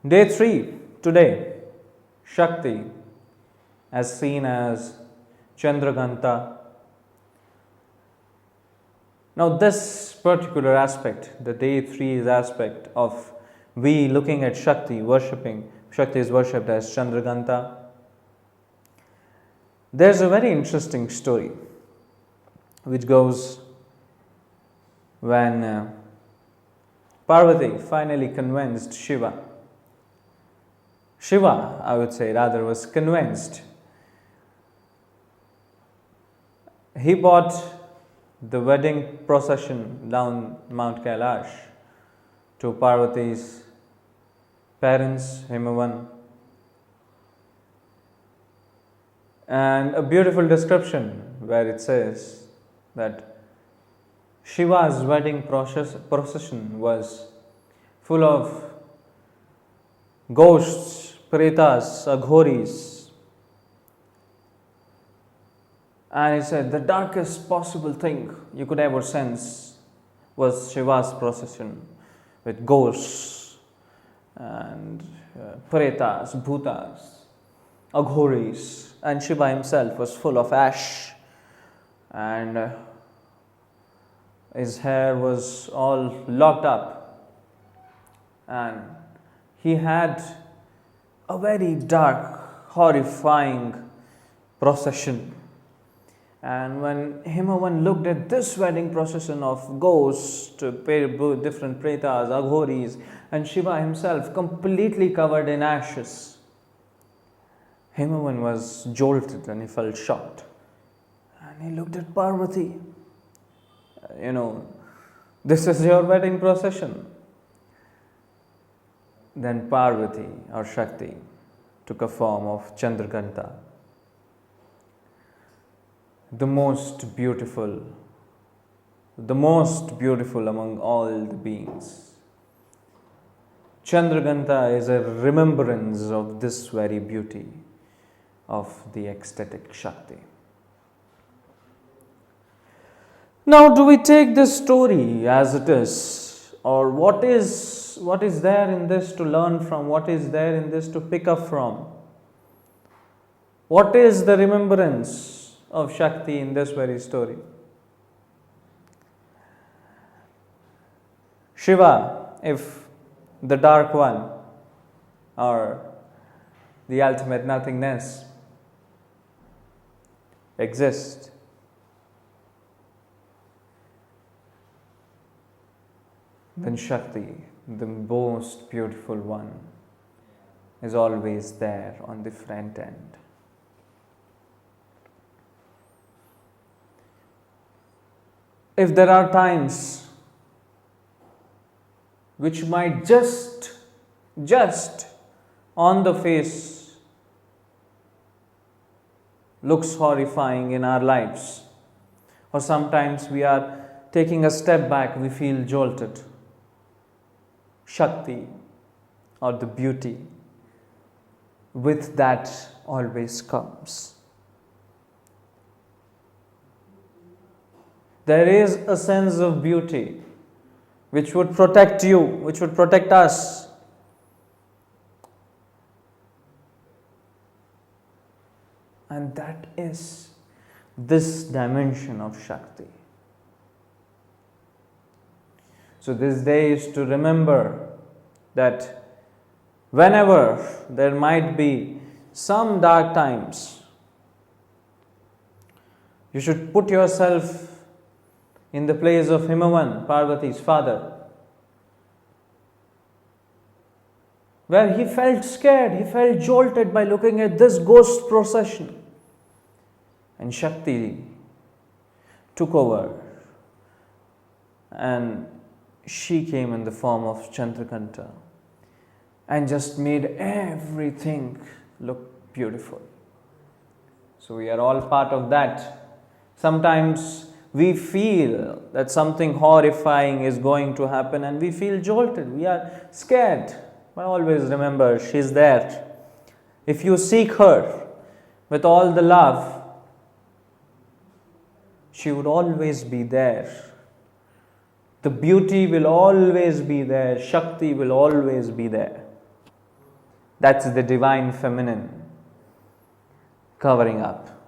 Day 3 today, Shakti, as seen as Chandraghanta. Now, this particular aspect, the day 3's aspect of we looking at Shakti, worshipping, Shakti is worshipped as Chandraghanta. There's a very interesting story which goes when Parvati finally convinced Shiva. Shiva, I would say, rather was convinced. He brought the wedding procession down Mount Kailash to Parvati's parents, Himavan. And a beautiful description where it says that Shiva's wedding procession was full of ghosts, pretas, aghoris. And he said the darkest possible thing you could ever sense was Shiva's procession with ghosts and pretas, bhutas, aghoris. And Shiva himself was full of ash, and his hair was all locked up, and he had a very dark, horrifying procession. And when Himavan looked at this wedding procession of ghosts, different pretas, aghoris, and Shiva himself completely covered in ashes, Himavan was jolted and he felt shocked. And he looked at Parvati. This is your wedding procession. Then Parvati or Shakti took a form of Chandraghanta, the most beautiful among all the beings. Chandraghanta is a remembrance of this very beauty of the ecstatic Shakti. Now, do we take this story as it is, or what is there in this to learn from? What is there in this to pick up from? What is the remembrance of Shakti in this very story? Shiva, if the dark one or the ultimate nothingness exists, then Shakti, the most beautiful one, is always there on the front end. If there are times which might just on the face looks horrifying in our lives, or sometimes we are taking a step back, we feel jolted, Shakti or the beauty with that always comes. There is a sense of beauty which would protect you, which would protect us. And that is this dimension of Shakti. So this day is to remember that whenever there might be some dark times, you should put yourself in the place of Himavan, Parvati's father, where he felt scared, he felt jolted by looking at this ghost procession. And Shakti took over, and she came in the form of Chandraghanta and just made everything look beautiful. So we are all part of that. Sometimes we feel that something horrifying is going to happen and we feel jolted, we are scared. But always remember, she's there. If you seek her with all the love, she would always be there. The beauty will always be there. Shakti will always be there. That's the divine feminine covering up.